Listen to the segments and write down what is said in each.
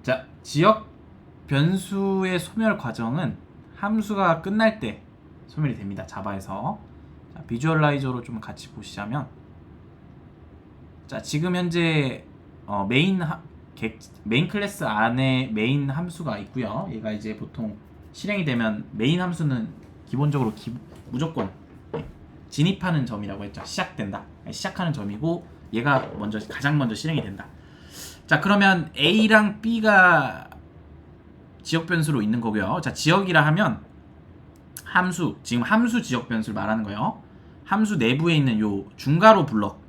자, 지역 변수의 소멸 과정은 함수가 끝날 때 소멸이 됩니다. 자바에서. 자, 비주얼라이저로 좀 같이 보시자면, 자, 지금 현재 메인 클래스 안에 메인 함수가 있고요. 얘가 이제 보통 실행이 되면 메인 함수는 기본적으로 무조건 진입하는 점이라고 했죠. 시작된다. 시작하는 점이고 얘가 가장 먼저 실행이 된다. 자, 그러면 A랑 B가 지역 변수로 있는 거고요. 자, 지역이라 하면 지금 함수 지역 변수를 말하는 거예요. 함수 내부에 있는 요 중괄호 블럭,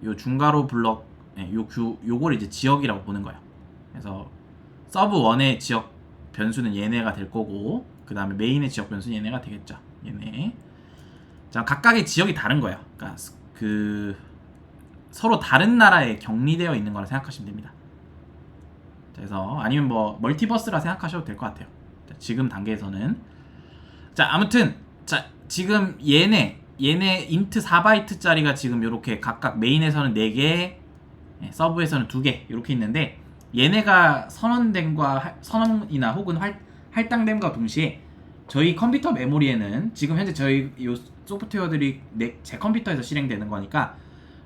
요 중괄호 블럭, 요걸 이제 지역이라고 보는 거예요. 그래서 서브 1의 지역 변수는 얘네가 될 거고, 그 다음에 메인의 지역 변수는 얘네가 되겠죠. 얘네. 자, 각각의 지역이 다른 거예요. 그러니까 서로 다른 나라에 격리되어 있는 거라 생각하시면 됩니다. 그래서 아니면 뭐 멀티버스라 생각하셔도 될 것 같아요. 자, 지금 단계에서는. 자, 아무튼 자, 지금 얘네 인트 4바이트짜리가 지금 이렇게 각각 메인에서는 4개, 서브에서는 2개 이렇게 있는데, 얘네가 선언이나 혹은 할당됨과 동시에 저희 컴퓨터 메모리에는 지금 현재 저희 요 소프트웨어들이 제 컴퓨터에서 실행되는 거니까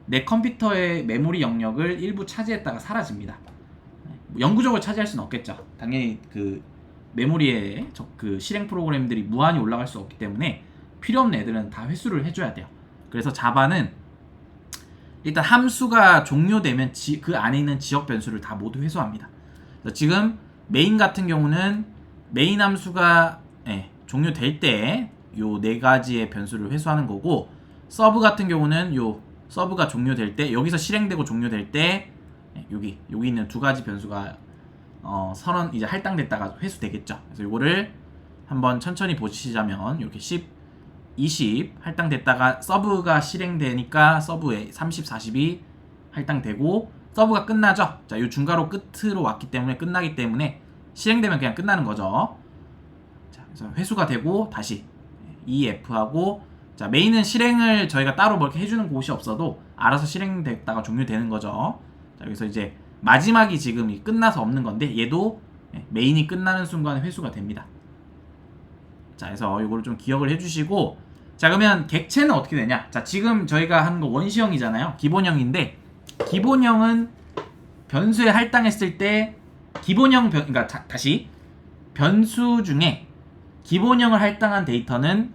내 컴퓨터의 메모리 영역을 일부 차지했다가 사라집니다. 영구적으로 차지할 수는 없겠죠. 당연히 그 메모리에 그 실행 프로그램들이 무한히 올라갈 수 없기 때문에 필요 없는 애들은 다 회수를 해줘야 돼요. 그래서 자바는 일단 함수가 종료되면 그 안에 있는 지역 변수를 다 모두 회수합니다. 지금 메인 같은 경우는 메인 함수가 종료될 때 요 4가지의 변수를 회수하는 거고, 서브 같은 경우는 요 서브가 종료될 때, 여기서 실행되고 종료될 때 여기 있는 2가지 변수가 선언 이제 할당됐다가 회수되겠죠. 그래서 요거를 한번 천천히 보시자면 이렇게 10, 20 할당됐다가 서브가 실행되니까 서브에 30, 40이 할당되고 서브가 끝나죠. 자, 요 중괄호 끝으로 왔기 때문에 끝나기 때문에 실행되면 그냥 끝나는 거죠. 자, 그래서 회수가 되고 다시 EF하고, 자, 메인은 실행을 저희가 따로 뭐 이렇게 해주는 곳이 없어도 알아서 실행됐다가 종료되는 거죠. 자, 여기서 이제 마지막이 지금 끝나서 없는 건데 얘도 메인이 끝나는 순간에 회수가 됩니다. 자, 그래서 이거를 좀 기억을 해주시고, 자, 그러면 객체는 어떻게 되냐? 자, 지금 저희가 하는 거 원시형이잖아요. 기본형인데, 기본형은 변수에 할당했을 때 그러니까 다시 변수 중에 기본형을 할당한 데이터는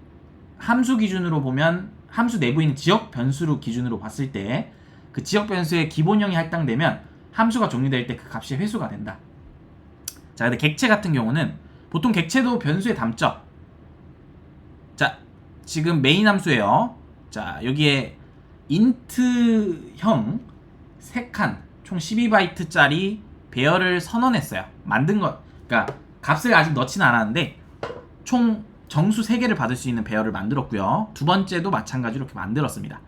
함수 기준으로 보면 함수 내부에 있는 지역 변수로 기준으로 봤을 때 그 지역 변수에 기본형이 할당되면 함수가 종료될 때 그 값이 회수가 된다. 자, 근데 객체 같은 경우는 보통 객체도 변수에 담죠. 자, 지금 메인 함수예요. 자, 여기에 인트형 3칸 총 12바이트짜리 배열을 선언했어요. 만든 것, 그러니까 값을 아직 넣지는 않았는데 총 정수 3개를 받을 수 있는 배열을 만들었고요. 두 번째도 마찬가지로 이렇게 만들었습니다.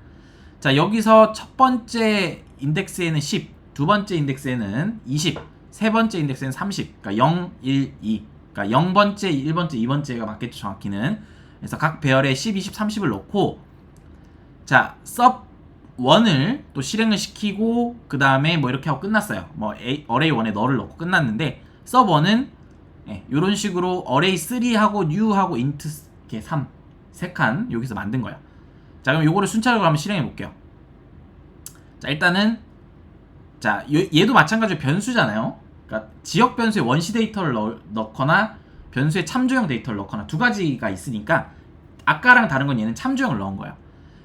자, 여기서 첫 번째 인덱스에는 10, 두 번째 인덱스에는 20, 세 번째 인덱스에는 30, 그러니까 0, 1, 2, 그러니까 0번째, 1번째, 2번째가 맞겠죠, 정확히는. 그래서 각 배열에 10, 20, 30을 넣고, 자, sub 1을 또 실행을 시키고, 그 다음에 뭐 이렇게 하고 끝났어요. 뭐 array 1에 너를 넣고 끝났는데, sub 1은 이런 식으로 array 3하고 new하고 int 이렇게 3칸 여기서 만든 거예요. 자, 그럼 요거를 순차적으로 한번 실행해 볼게요. 자, 일단은 자, 얘도 마찬가지로 변수잖아요. 그러니까 지역 변수에 원시 데이터를 넣거나 변수에 참조형 데이터를 넣거나 2가지가 있으니까 아까랑 다른 건 얘는 참조형을 넣은 거예요.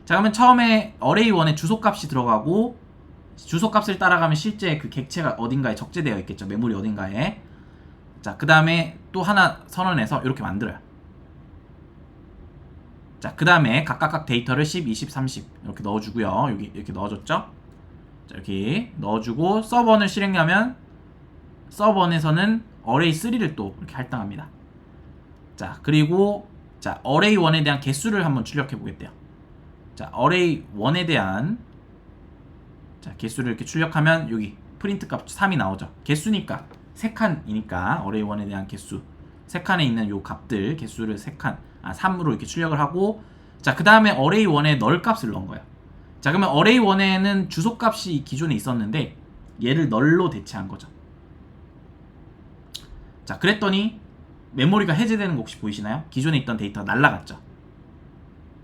자, 그러면 처음에 array 1에 주소값이 들어가고, 주소값을 따라가면 실제 그 객체가 어딘가에 적재되어 있겠죠. 메모리 어딘가에. 자, 그 다음에 또 하나 선언해서 이렇게 만들어요. 자, 그 다음에 각각 데이터를 10, 20, 30 이렇게 넣어주고요. 여기 이렇게 넣어줬죠. 자, 이렇게 넣어주고 서버를 실행하면 서버에서는 array 3를 또 이렇게 할당합니다. 자, 그리고 자, array 1에 대한 개수를 한번 출력해 보겠대요. 자, array 1에 대한 자, 개수를 이렇게 출력하면 여기 프린트 값 3이 나오죠. 개수니까 3칸이니까 array 1에 대한 개수 3칸에 있는 요 값들 개수를 3으로 이렇게 출력을 하고, 자, 그 다음에 array 1에 널 값을 넣은 거예요. 자, 그러면 array 1에는 주소 값이 기존에 있었는데 얘를 널로 대체한 거죠. 자, 그랬더니 메모리가 해제되는 거 혹시 보이시나요? 기존에 있던 데이터가 날라갔죠.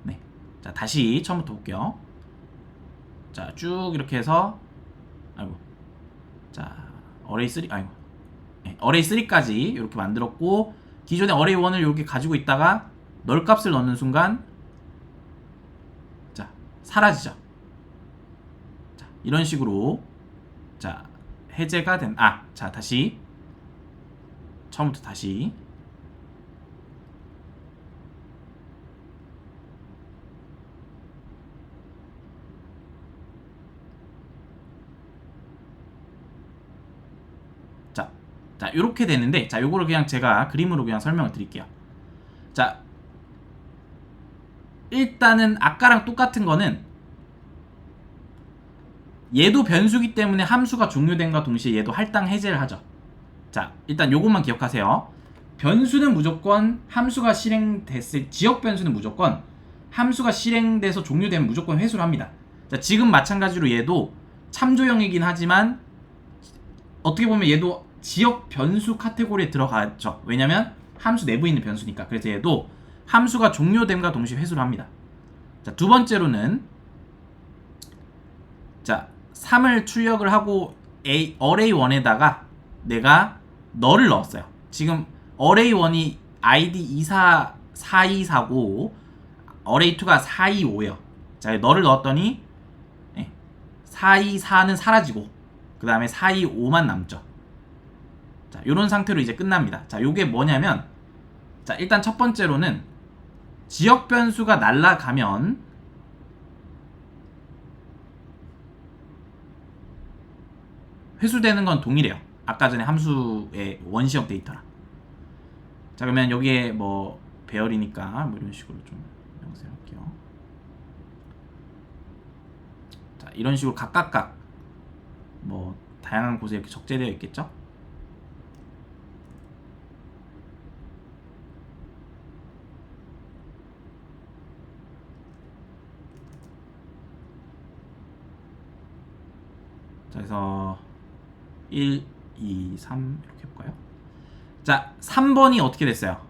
네. 자, 다시 처음부터 볼게요. 자, 쭉 이렇게 해서 아이고. 자, 어레이 3 아이고. 네, 어레이 3까지 이렇게 만들었고 기존의 어레이 1을 이렇게 가지고 있다가 널 값을 넣는 순간 자, 사라지죠. 자, 이런 식으로 자, 해제가 된 자, 다시 처음부터 다시 자, 요렇게 되는데 자, 요거를 그냥 제가 그림으로 그냥 설명을 드릴게요. 자, 일단은 아까랑 똑같은 거는 얘도 변수기 때문에 함수가 종료된과 동시에 얘도 할당 해제를 하죠. 자, 일단 요것만 기억하세요. 변수는 무조건 함수가 실행됐을 지역 변수는 무조건 함수가 실행돼서 종료되면 무조건 회수를 합니다. 자, 지금 마찬가지로 얘도 참조형이긴 하지만 어떻게 보면 얘도 지역 변수 카테고리에 들어가죠. 왜냐면 함수 내부에 있는 변수니까. 그래서 얘도 함수가 종료됨과 동시에 회수를 합니다. 자, 두 번째로는 자, 3을 출력을 하고 어레이 1에다가 내가 너를 넣었어요. 지금 어레이 1이 id 4245 어레이 2가 425예요. 자, 너를 넣었더니 424는 사라지고 그 다음에 425만 남죠. 자, 요런 상태로 이제 끝납니다. 자, 요게 뭐냐면 자, 일단 첫 번째로는 지역 변수가 날아가면 회수되는 건 동일해요. 아까 전에 함수의 원시역 데이터랑. 자, 그러면 여기에 뭐 배열이니까 뭐 이런 식으로 좀 명세할게요. 자, 이런 식으로 각각 뭐 다양한 곳에 이렇게 적재되어 있겠죠. 자, 그래서 1, 2, 3 이렇게 해볼까요? 자, 3번이 어떻게 됐어요?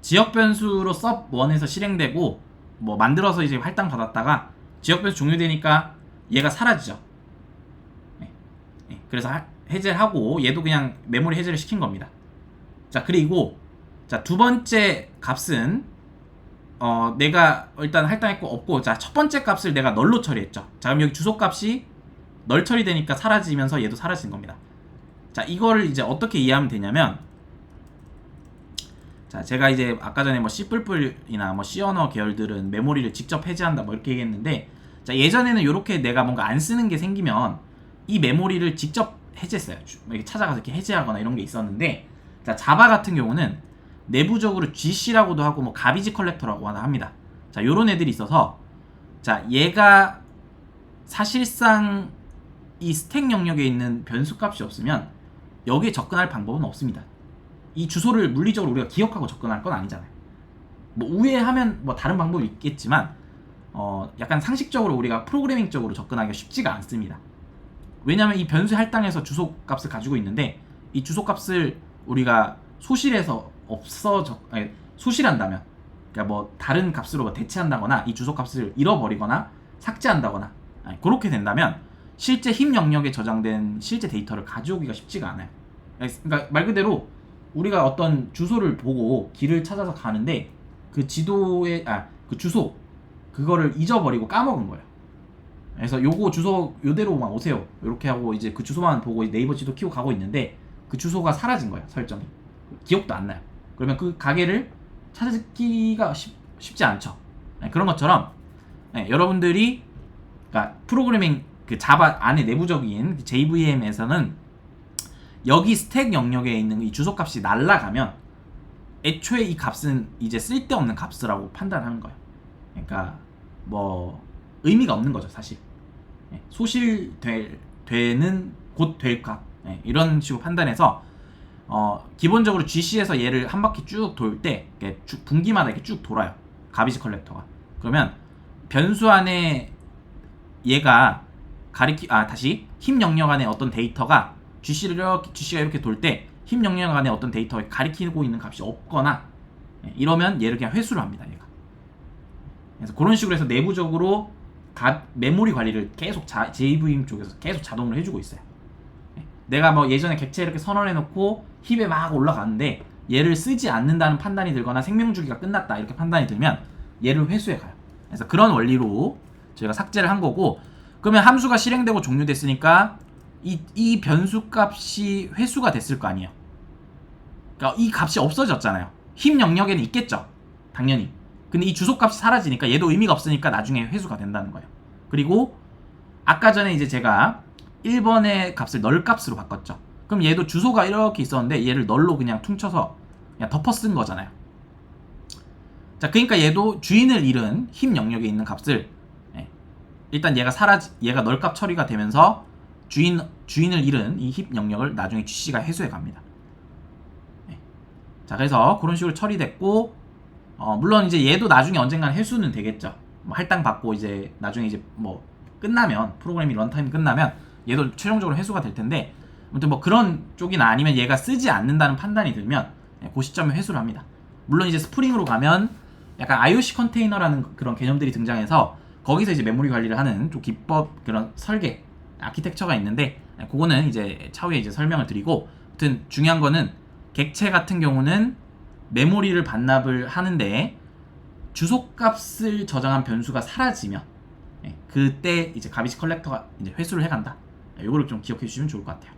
지역 변수로 sub1에서 실행되고 뭐 만들어서 이제 할당 받았다가 지역 변수 종료되니까 얘가 사라지죠. 그래서 해제를 하고 얘도 그냥 메모리 해제를 시킨 겁니다. 자, 그리고 자, 두 번째 값은 내가 일단 할당했고 없고 자, 첫 번째 값을 내가 널로 처리했죠. 자, 그럼 여기 주소 값이 널 처리되니까 사라지면서 얘도 사라진 겁니다. 자, 이거를 이제 어떻게 이해하면 되냐면 자, 제가 이제 아까 전에 뭐 C++이나 뭐 C 언어 계열들은 메모리를 직접 해제한다 뭐 이렇게 얘기했는데 자, 예전에는 이렇게 내가 뭔가 안 쓰는 게 생기면 이 메모리를 직접 해제했어요. 이렇게 찾아가서 이렇게 해제하거나 이런 게 있었는데 자, 자바 같은 경우는 내부적으로 GC라고도 하고 뭐 가비지 컬렉터라고 합니다. 자, 요런 애들이 있어서 자, 얘가 사실상 이 스택 영역에 있는 변수 값이 없으면 여기에 접근할 방법은 없습니다. 이 주소를 물리적으로 우리가 기억하고 접근할 건 아니잖아요. 뭐 우회하면 뭐 다른 방법이 있겠지만 약간 상식적으로 우리가 프로그래밍적으로 접근하기가 쉽지가 않습니다. 왜냐면 이 변수 할당에서 주소 값을 가지고 있는데 이 주소 값을 우리가 소실해서 소실한다면 그러니까 뭐 다른 값으로 대체한다거나 이 주소 값을 잃어버리거나 삭제한다거나 그렇게 된다면 실제 힙 영역에 저장된 실제 데이터를 가져오기가 쉽지가 않아요. 그러니까 말 그대로 우리가 어떤 주소를 보고 길을 찾아서 가는데 그 지도에 그 주소 그거를 잊어버리고 까먹은 거예요. 그래서 요거 주소 요대로만 오세요 이렇게 하고 이제 그 주소만 보고 네이버 지도 키고 가고 있는데 그 주소가 사라진 거예요. 설정이 기억도 안 나요. 그러면 그 가게를 찾기가 쉽지 않죠. 그런 것처럼 여러분들이 그러니까 프로그래밍 그 자바 안에 내부적인 JVM에서는 여기 스택 영역에 있는 이 주소 값이 날라가면 애초에 이 값은 이제 쓸데없는 값이라고 판단하는 거예요. 그러니까 뭐 의미가 없는 거죠, 사실. 소실되는 곧 될 값 이런 식으로 판단해서 기본적으로 GC에서 얘를 한 바퀴 쭉 돌 때 분기마다 이렇게 쭉 돌아요. 가비지 컬렉터가. 그러면 변수 안에 얘가 다시 힙 영역 안에 어떤 데이터가 GC가 이렇게 돌 때 힙 영역 안에 어떤 데이터에 가리키고 있는 값이 없거나 이러면 얘를 그냥 회수를 합니다. 얘가. 그래서 그런 식으로 해서 내부적으로 메모리 관리를 계속 JVM 쪽에서 계속 자동으로 해주고 있어요. 내가 뭐 예전에 객체 이렇게 선언해놓고 힙에 막 올라가는데 얘를 쓰지 않는다는 판단이 들거나 생명주기가 끝났다 이렇게 판단이 들면 얘를 회수해 가요. 그래서 그런 원리로 저희가 삭제를 한 거고, 그러면 함수가 실행되고 종료됐으니까 이 변수 값이 회수가 됐을 거 아니에요. 그러니까 이 값이 없어졌잖아요. 힙 영역에는 있겠죠, 당연히. 근데 이 주소 값이 사라지니까 얘도 의미가 없으니까 나중에 회수가 된다는 거예요. 그리고 아까 전에 이제 제가 1번의 값을 널 값으로 바꿨죠. 그럼 얘도 주소가 이렇게 있었는데 얘를 널로 그냥 퉁쳐서 그냥 덮어 쓴 거잖아요. 자, 그러니까 얘도 주인을 잃은 힙 영역에 있는 값을 일단 얘가 널 값 처리가 되면서 주인을 잃은 이 힙 영역을 나중에 GC가 해소해 갑니다. 자, 그래서 그런 식으로 처리됐고, 물론 이제 얘도 나중에 언젠간 회수는 되겠죠. 뭐 할당 받고 이제 나중에 이제 뭐 끝나면, 프로그램이 런타임 끝나면 얘도 최종적으로 회수가 될 텐데, 아무튼 뭐 그런 쪽이나 아니면 얘가 쓰지 않는다는 판단이 들면 그 시점에 회수를 합니다. 물론 이제 스프링으로 가면 약간 IOC 컨테이너라는 그런 개념들이 등장해서 거기서 이제 메모리 관리를 하는 좀 기법, 그런 설계, 아키텍처가 있는데 그거는 이제 차후에 이제 설명을 드리고, 아무튼 중요한 거는 객체 같은 경우는 메모리를 반납을 하는데 주소값을 저장한 변수가 사라지면 그때 이제 가비지 컬렉터가 이제 회수를 해간다. 이거를 좀 기억해 주시면 좋을 것 같아요.